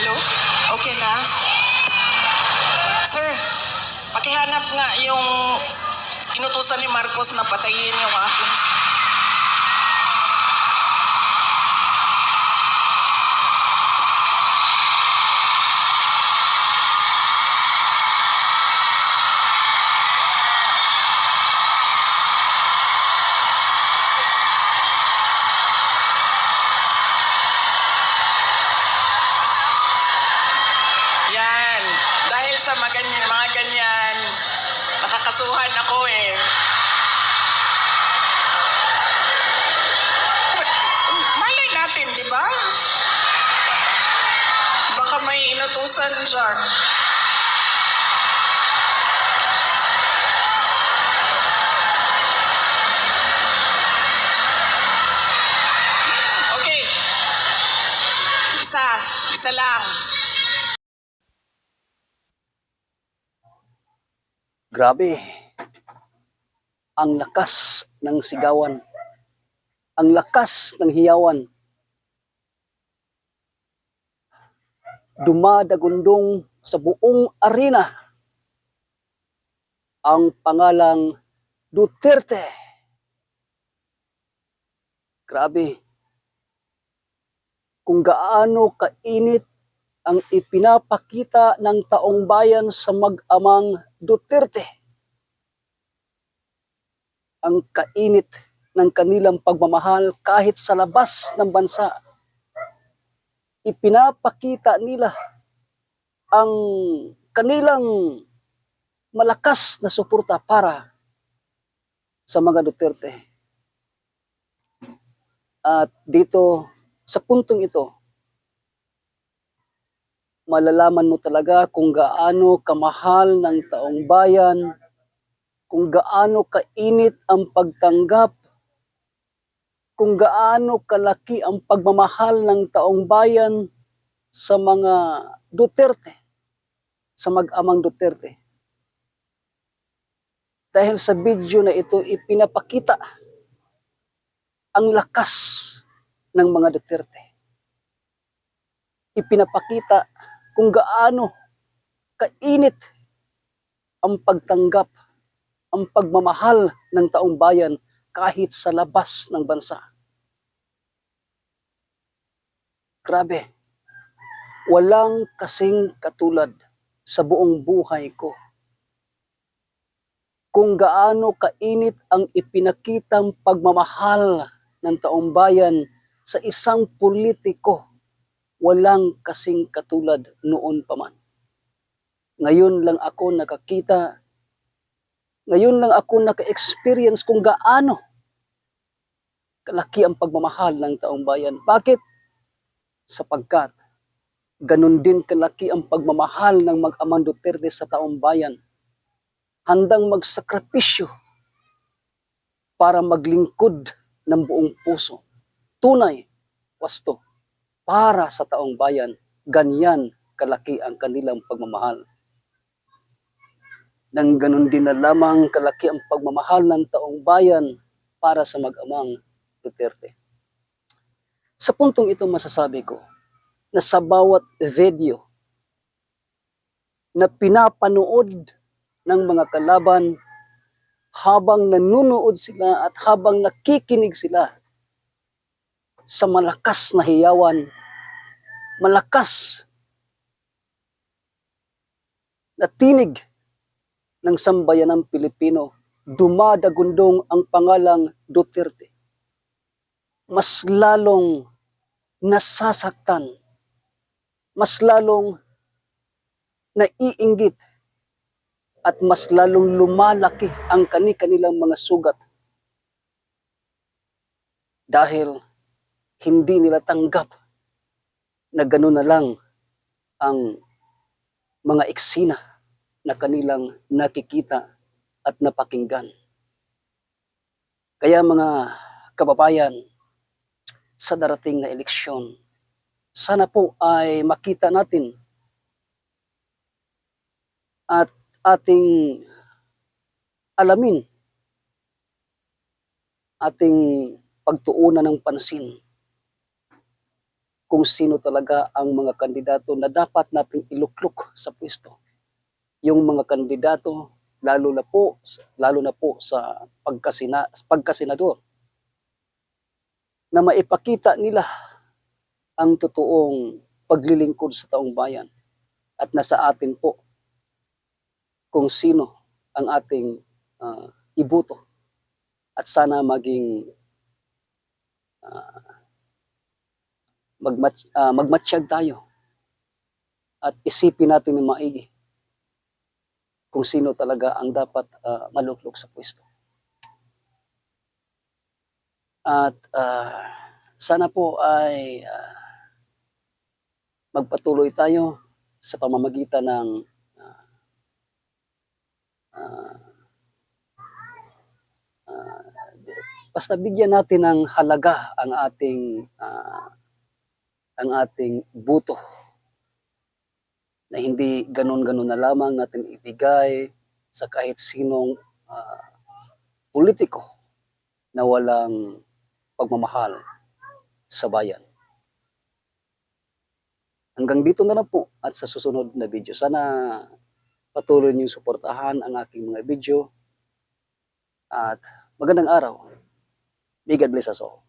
Hello? Okay na? Sir, pakihanap nga yung inutusan ni Marcos na patayin yung akin. Yan. Dahil sa mga ganyan, nakakasuhan ako eh. Malay natin, di ba? Baka may inutusan dyan. Okay. Isa lang. Grabe, ang lakas ng sigawan, ang lakas ng hiyawan. Dumadagundong sa buong arena ang pangalang Duterte. Grabe, kung gaano kainit ang ipinapakita ng taong bayan sa mag-amang Duterte. Ang kainit ng kanilang pagmamahal kahit sa labas ng bansa. Ipinapakita nila ang kanilang malakas na suporta para sa mga Duterte. At dito, sa puntong ito, malalaman mo talaga kung gaano kamahal ng taong bayan, kung gaano kainit ang pagtanggap, kung gaano kalaki ang pagmamahal ng taong bayan sa mga Duterte, sa mag-amang Duterte. Dahil sa video na ito, ipinapakita ang lakas ng mga Duterte. Ipinapakita kung gaano kainit ang pagtanggap, ang pagmamahal ng taong bayan kahit sa labas ng bansa. Grabe, walang kasing katulad sa buong buhay ko. Kung gaano kainit ang ipinakitang pagmamahal ng taong bayan sa isang politiko, walang kasing katulad noon pa man. Ngayon lang ako nakakita, ngayon lang ako naka-experience kung gaano kalaki ang pagmamahal ng taong bayan. Bakit? Sapagkat ganun din kalaki ang pagmamahal ng mag-amang Duterte sa taong bayan. Handang magsakripisyo para maglingkod ng buong puso. Tunay, wasto, para sa taong bayan. Ganyan kalaki ang kanilang pagmamahal. Nang ganun din na lamang kalaki ang pagmamahal ng taong bayan para sa mag-amang Duterte. Sa puntong ito masasabi ko na sa bawat video na pinapanood ng mga kalaban habang nanunood sila at habang nakikinig sila sa malakas na hiyawan, malakas na tinig ng sambayanang Pilipino, dumadagundong ang pangalang Duterte. Mas lalong nasasaktan, mas lalong naiinggit, at mas lalong lumalaki ang kanilang mga sugat. Dahil hindi nila tanggap na gano'n na lang ang mga eksena na kanilang nakikita at napakinggan. Kaya mga kababayan, sa darating na eleksyon, sana po ay makita natin at ating alamin, ating pagtuunan ng pansin kung sino talaga ang mga kandidato na dapat nating iluklok sa pwesto. Yung mga kandidato lalo na po sa pagkasenador na maipakita nila ang totoong paglilingkod sa taong bayan at nasa atin po kung sino ang ating iboto at sana maging magmatsyag tayo at isipin natin ng maigi kung sino talaga ang dapat maluklok sa pwesto. At sana po ay magpatuloy tayo sa pamamagitan ng basta bigyan natin ng halaga ang ating boto na hindi ganun-ganun na lamang natin ibigay sa kahit sinong politiko na walang pagmamahal sa bayan. Hanggang dito na lang po at sa susunod na video. Sana patuloy niyong suportahan ang aking mga video at magandang araw. May God bless us all.